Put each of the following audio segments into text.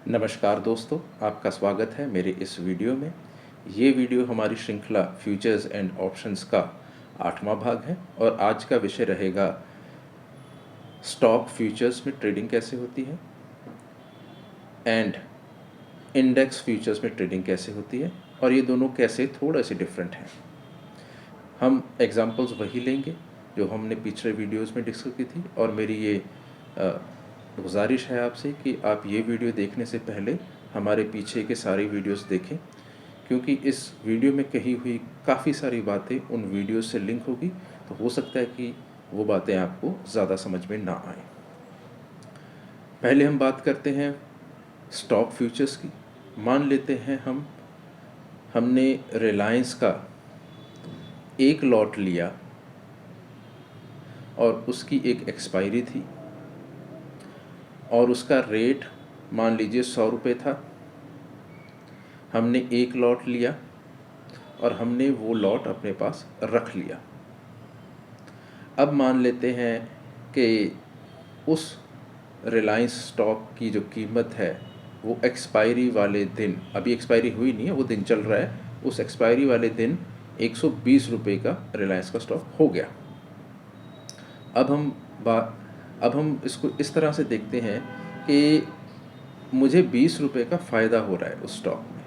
नमस्कार दोस्तों, आपका स्वागत है मेरे इस वीडियो में। ये वीडियो हमारी श्रृंखला फ्यूचर्स एंड ऑप्शंस का 8वां भाग है और आज का विषय रहेगा स्टॉक फ्यूचर्स में ट्रेडिंग कैसे होती है एंड इंडेक्स फ्यूचर्स में ट्रेडिंग कैसे होती है और ये दोनों कैसे थोड़ा से डिफरेंट हैं। हम एग्जांपल्स वही लेंगे जो हमने पिछले वीडियोस में डिस्कस की थी और मेरी ये गुजारिश है आपसे कि आप ये वीडियो देखने से पहले हमारे पीछे के सारी वीडियोस देखें, क्योंकि इस वीडियो में कही हुई काफ़ी सारी बातें उन वीडियोस से लिंक होगी, तो हो सकता है कि वो बातें आपको ज़्यादा समझ में ना आए। पहले हम बात करते हैं स्टॉक फ्यूचर्स की। मान लेते हैं हमने रिलायंस का एक लॉट लिया और उसकी एक एक्सपायरी थी और उसका रेट मान लीजिए 100 रुपये था। हमने एक लॉट लिया और हमने वो लॉट अपने पास रख लिया। अब मान लेते हैं कि उस रिलायंस स्टॉक की जो कीमत है वो एक्सपायरी वाले दिन, अभी एक्सपायरी हुई नहीं है, वो दिन चल रहा है, उस एक्सपायरी वाले दिन 120 रुपये का रिलायंस का स्टॉक हो गया। अब हम इसको इस तरह से देखते हैं कि मुझे 20 रुपये का फ़ायदा हो रहा है उस स्टॉक में।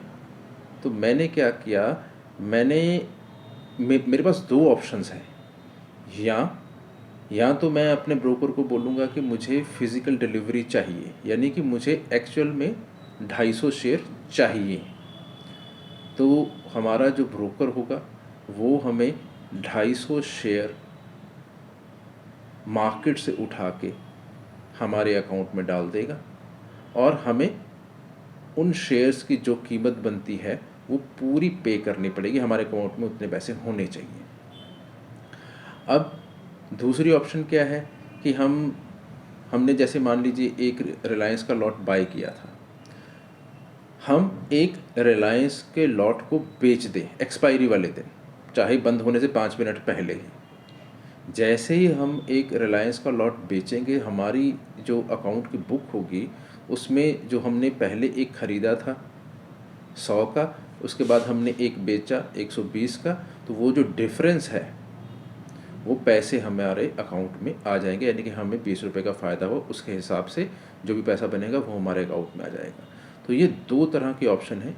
तो मैंने क्या किया, मेरे पास दो ऑप्शंस हैं। या तो मैं अपने ब्रोकर को बोलूँगा कि मुझे फ़िज़िकल डिलीवरी चाहिए, यानी कि मुझे एक्चुअल में 250 शेयर चाहिए। तो हमारा जो ब्रोकर होगा वो हमें 250 शेयर मार्केट से उठा के हमारे अकाउंट में डाल देगा और हमें उन शेयर्स की जो कीमत बनती है वो पूरी पे करनी पड़ेगी। हमारे अकाउंट में उतने पैसे होने चाहिए। अब दूसरी ऑप्शन क्या है कि हमने जैसे मान लीजिए एक रिलायंस का लॉट बाय किया था, हम एक रिलायंस के लॉट को बेच दें एक्सपायरी वाले दिन, चाहे बंद होने से 5 मिनट पहले ही। जैसे ही हम एक रिलायंस का लॉट बेचेंगे, हमारी जो अकाउंट की बुक होगी उसमें जो हमने पहले एक ख़रीदा था 100 का, उसके बाद हमने एक बेचा 120 का, तो वो जो डिफरेंस है वो पैसे हमारे अकाउंट में आ जाएंगे, यानी कि हमें 20 रुपये का फ़ायदा हो, उसके हिसाब से जो भी पैसा बनेगा वो हमारे अकाउंट में आ जाएगा। तो ये दो तरह के ऑप्शन हैं।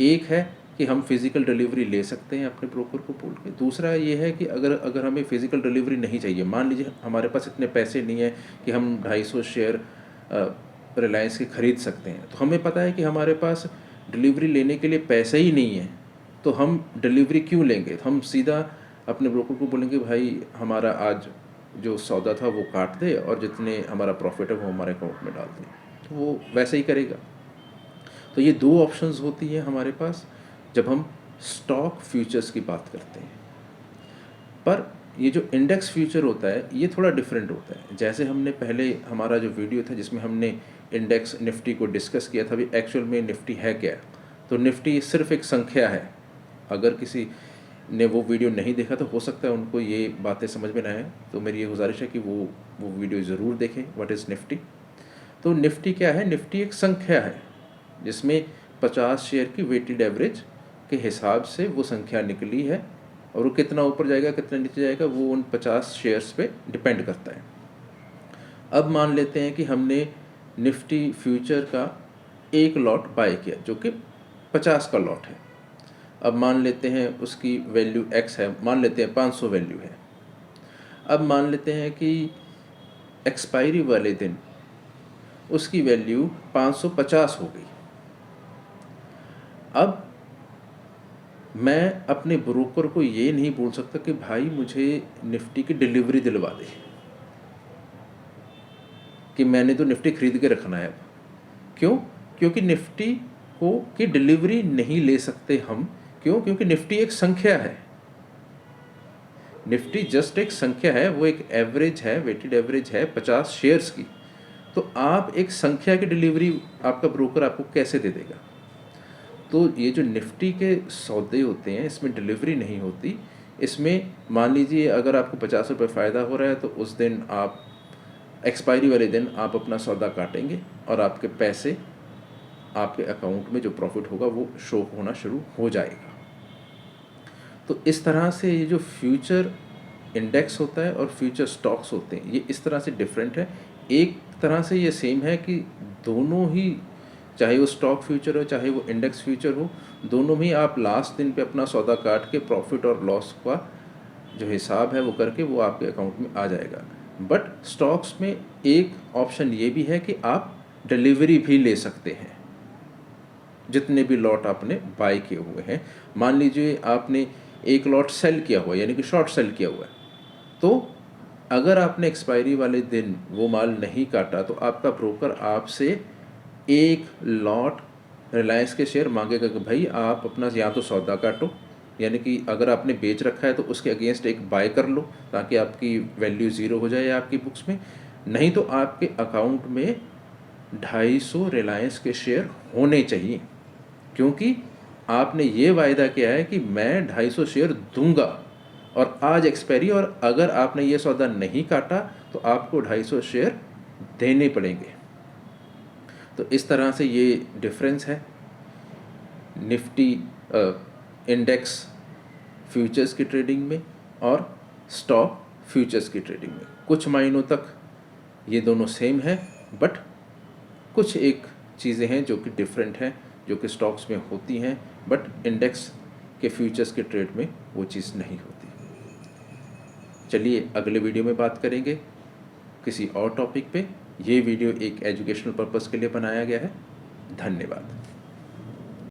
एक है कि हम फ़िज़िकल डिलीवरी ले सकते हैं अपने ब्रोकर को बोल के। दूसरा ये है कि अगर हमें फ़िज़िकल डिलीवरी नहीं चाहिए, मान लीजिए हमारे पास इतने पैसे नहीं है कि हम 250 शेयर रिलायंस के ख़रीद सकते हैं, तो हमें पता है कि हमारे पास डिलीवरी लेने के लिए पैसे ही नहीं है, तो हम डिलीवरी क्यों लेंगे। तो हम सीधा अपने ब्रोकर को बोलेंगे, भाई हमारा आज जो सौदा था वो काट दे और जितने हमारा प्रॉफिट है वो हमारे अकाउंट में डाल दे, तो वो वैसे ही करेगा। तो ये दो ऑप्शंस होती हैं हमारे पास जब हम स्टॉक फ्यूचर्स की बात करते हैं। पर ये जो इंडेक्स फ्यूचर होता है ये थोड़ा डिफरेंट होता है। जैसे हमने पहले हमारा जो वीडियो था जिसमें हमने इंडेक्स निफ्टी को डिस्कस किया था, अभी एक्चुअल में निफ्टी है क्या, तो निफ्टी सिर्फ एक संख्या है। अगर किसी ने वो वीडियो नहीं देखा तो हो सकता है उनको ये बातें समझ में ना आए, तो मेरी ये गुजारिश है कि वो वीडियो ज़रूर देखें, व्हाट इज़ निफ्टी। तो निफ्टी क्या है, निफ्टी एक संख्या है जिसमें 50 शेयर की वेटेड एवरेज के हिसाब से वो संख्या निकली है और वो कितना ऊपर जाएगा कितना नीचे जाएगा वो उन 50 शेयर्स पे डिपेंड करता है। अब मान लेते हैं कि हमने निफ्टी फ्यूचर का एक लॉट बाय किया जो कि 50 का लॉट है। अब मान लेते हैं उसकी वैल्यू x है, मान लेते हैं 500 वैल्यू है। अब मान लेते हैं कि एक्सपायरी वाले दिन उसकी वैल्यू 550 हो गई। अब मैं अपने ब्रोकर को ये नहीं बोल सकता कि भाई मुझे निफ्टी की डिलीवरी दिलवा दे, कि मैंने तो निफ्टी खरीद के रखना है। अब क्यों, क्योंकि निफ्टी को की डिलीवरी नहीं ले सकते हम। क्यों, क्योंकि निफ्टी एक संख्या है। निफ्टी जस्ट एक संख्या है, वो एक एवरेज है, वेटेड एवरेज है 50 शेयर्स की। तो आप एक संख्या की डिलीवरी आपका ब्रोकर आपको कैसे दे देगा। तो ये जो निफ्टी के सौदे होते हैं इसमें डिलीवरी नहीं होती। इसमें मान लीजिए अगर आपको 50 रुपये फ़ायदा हो रहा है तो उस दिन आप एक्सपायरी वाले दिन आप अपना सौदा काटेंगे और आपके पैसे आपके अकाउंट में जो प्रॉफिट होगा वो शो होना शुरू हो जाएगा। तो इस तरह से ये जो फ्यूचर इंडेक्स होता है और फ्यूचर स्टॉक्स होते हैं, ये इस तरह से डिफरेंट है। एक तरह से ये सेम है कि दोनों ही, चाहे वो स्टॉक फ्यूचर हो चाहे वो इंडेक्स फ्यूचर हो, दोनों में आप लास्ट दिन पे अपना सौदा काट के प्रॉफिट और लॉस का जो हिसाब है वो करके वो आपके अकाउंट में आ जाएगा। बट स्टॉक्स में एक ऑप्शन ये भी है कि आप डिलीवरी भी ले सकते हैं जितने भी लॉट आपने बाय किए हुए हैं। मान लीजिए आपने एक लॉट सेल किया हुआ है, यानी कि शॉर्ट सेल किया हुआ है, तो अगर आपने एक्सपायरी वाले दिन वो माल नहीं काटा तो आपका ब्रोकर आपसे एक लॉट रिलायंस के शेयर मांगेगा कि भाई आप अपना या तो सौदा काटो, यानी कि अगर आपने बेच रखा है तो उसके अगेंस्ट एक बाय कर लो ताकि आपकी वैल्यू ज़ीरो हो जाए आपकी बुक्स में, नहीं तो आपके अकाउंट में 250 रिलायंस के शेयर होने चाहिए, क्योंकि आपने ये वायदा किया है कि मैं 250 शेयर दूंगा और आज एक्सपायरी, और अगर आपने ये सौदा नहीं काटा तो आपको 250 शेयर देने पड़ेंगे। तो इस तरह से ये डिफरेंस है निफ्टी इंडेक्स फ्यूचर्स की ट्रेडिंग में और स्टॉक फ्यूचर्स की ट्रेडिंग में। कुछ मायनों तक ये दोनों सेम है, बट कुछ एक चीज़ें हैं जो कि डिफरेंट हैं, जो कि स्टॉक्स में होती हैं बट इंडेक्स के फ्यूचर्स के ट्रेड में वो चीज़ नहीं होती। चलिए अगले वीडियो में बात करेंगे किसी और टॉपिक पे। ये वीडियो एक एजुकेशनल पर्पस के लिए बनाया गया है। धन्यवाद।